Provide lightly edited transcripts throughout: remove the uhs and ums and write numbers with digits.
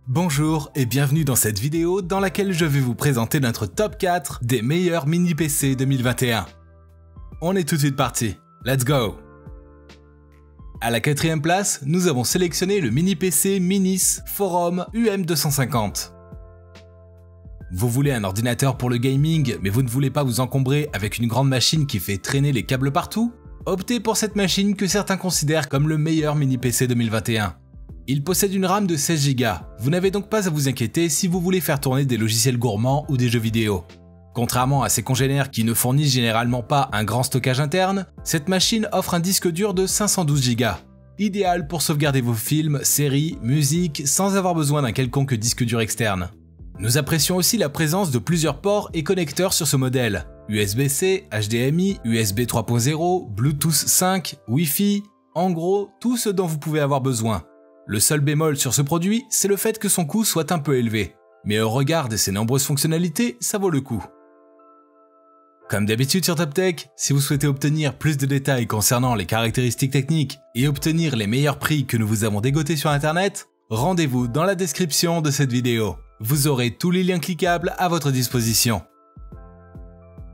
Bonjour et bienvenue dans cette vidéo dans laquelle je vais vous présenter notre top 4 des meilleurs mini PC 2021. On est tout de suite parti, let's go! À la quatrième place, nous avons sélectionné le mini PC Minis Forum UM250. Vous voulez un ordinateur pour le gaming, mais vous ne voulez pas vous encombrer avec une grande machine qui fait traîner les câbles partout? Optez pour cette machine que certains considèrent comme le meilleur mini PC 2021. Il possède une RAM de 16 Go, vous n'avez donc pas à vous inquiéter si vous voulez faire tourner des logiciels gourmands ou des jeux vidéo. Contrairement à ses congénères qui ne fournissent généralement pas un grand stockage interne, cette machine offre un disque dur de 512 Go, idéal pour sauvegarder vos films, séries, musique sans avoir besoin d'un quelconque disque dur externe. Nous apprécions aussi la présence de plusieurs ports et connecteurs sur ce modèle, USB-C, HDMI, USB 3.0, Bluetooth 5, Wi-Fi, en gros tout ce dont vous pouvez avoir besoin. Le seul bémol sur ce produit, c'est le fait que son coût soit un peu élevé, mais au regard de ses nombreuses fonctionnalités, ça vaut le coup. Comme d'habitude sur TopTech, si vous souhaitez obtenir plus de détails concernant les caractéristiques techniques et obtenir les meilleurs prix que nous vous avons dégotés sur internet, rendez-vous dans la description de cette vidéo. Vous aurez tous les liens cliquables à votre disposition.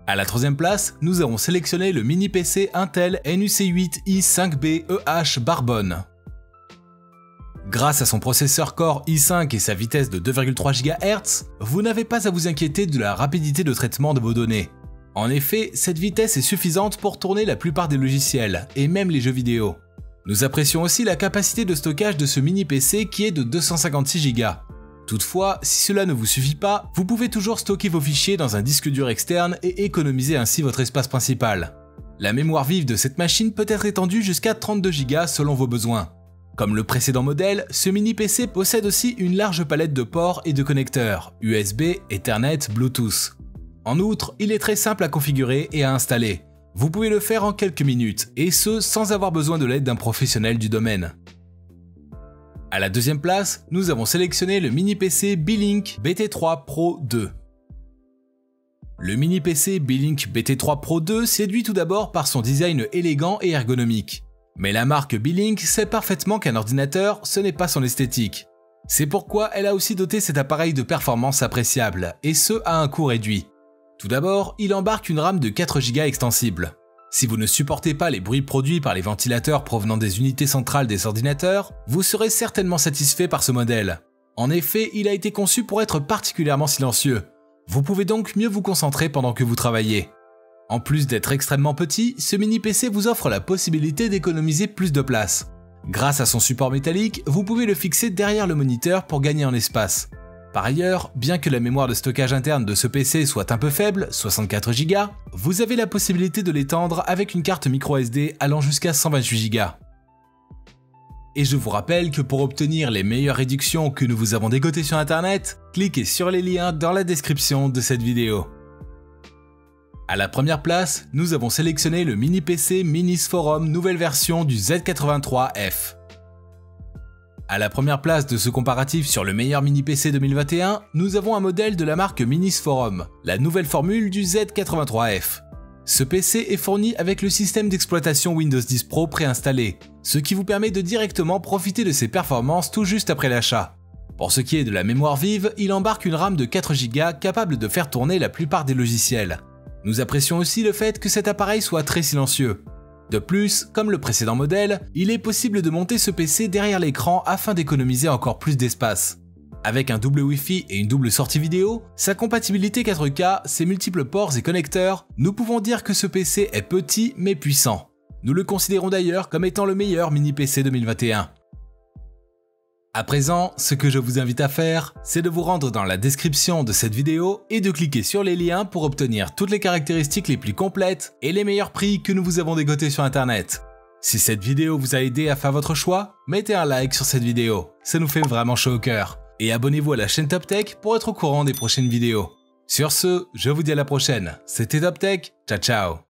À la troisième place, nous avons sélectionné le mini PC Intel NUC8i5B Barbonne. Grâce à son processeur Core i5 et sa vitesse de 2,3 GHz, vous n'avez pas à vous inquiéter de la rapidité de traitement de vos données. En effet, cette vitesse est suffisante pour tourner la plupart des logiciels, et même les jeux vidéo. Nous apprécions aussi la capacité de stockage de ce mini PC qui est de 256 Go. Toutefois, si cela ne vous suffit pas, vous pouvez toujours stocker vos fichiers dans un disque dur externe et économiser ainsi votre espace principal. La mémoire vive de cette machine peut être étendue jusqu'à 32 Go selon vos besoins. Comme le précédent modèle, ce mini PC possède aussi une large palette de ports et de connecteurs, USB, Ethernet, Bluetooth. En outre, il est très simple à configurer et à installer. Vous pouvez le faire en quelques minutes, et ce sans avoir besoin de l'aide d'un professionnel du domaine. À la deuxième place, nous avons sélectionné le mini PC Beelink BT3 Pro 2. Le mini PC Beelink BT3 Pro 2 séduit tout d'abord par son design élégant et ergonomique. Mais la marque Beelink sait parfaitement qu'un ordinateur, ce n'est pas son esthétique. C'est pourquoi elle a aussi doté cet appareil de performance appréciable, et ce à un coût réduit. Tout d'abord, il embarque une RAM de 4 Go extensible. Si vous ne supportez pas les bruits produits par les ventilateurs provenant des unités centrales des ordinateurs, vous serez certainement satisfait par ce modèle. En effet, il a été conçu pour être particulièrement silencieux. Vous pouvez donc mieux vous concentrer pendant que vous travaillez. En plus d'être extrêmement petit, ce mini PC vous offre la possibilité d'économiser plus de place. Grâce à son support métallique, vous pouvez le fixer derrière le moniteur pour gagner en espace. Par ailleurs, bien que la mémoire de stockage interne de ce PC soit un peu faible, 64 Go, vous avez la possibilité de l'étendre avec une carte microSD allant jusqu'à 128 Go. Et je vous rappelle que pour obtenir les meilleures réductions que nous vous avons dégotées sur internet, cliquez sur les liens dans la description de cette vidéo. À la première place, nous avons sélectionné le mini PC Minis Forum nouvelle version du Z83F. À la première place de ce comparatif sur le meilleur mini PC 2021, nous avons un modèle de la marque Minis Forum, la nouvelle formule du Z83F. Ce PC est fourni avec le système d'exploitation Windows 10 Pro préinstallé, ce qui vous permet de directement profiter de ses performances tout juste après l'achat. Pour ce qui est de la mémoire vive, il embarque une RAM de 4 Go capable de faire tourner la plupart des logiciels. Nous apprécions aussi le fait que cet appareil soit très silencieux. De plus, comme le précédent modèle, il est possible de monter ce PC derrière l'écran afin d'économiser encore plus d'espace. Avec un double Wi-Fi et une double sortie vidéo, sa compatibilité 4K, ses multiples ports et connecteurs, nous pouvons dire que ce PC est petit mais puissant. Nous le considérons d'ailleurs comme étant le meilleur mini PC 2021. À présent, ce que je vous invite à faire, c'est de vous rendre dans la description de cette vidéo et de cliquer sur les liens pour obtenir toutes les caractéristiques les plus complètes et les meilleurs prix que nous vous avons dégotés sur internet. Si cette vidéo vous a aidé à faire votre choix, mettez un like sur cette vidéo, ça nous fait vraiment chaud au cœur. Et abonnez-vous à la chaîne TopTech pour être au courant des prochaines vidéos. Sur ce, je vous dis à la prochaine, c'était TopTech, ciao ciao.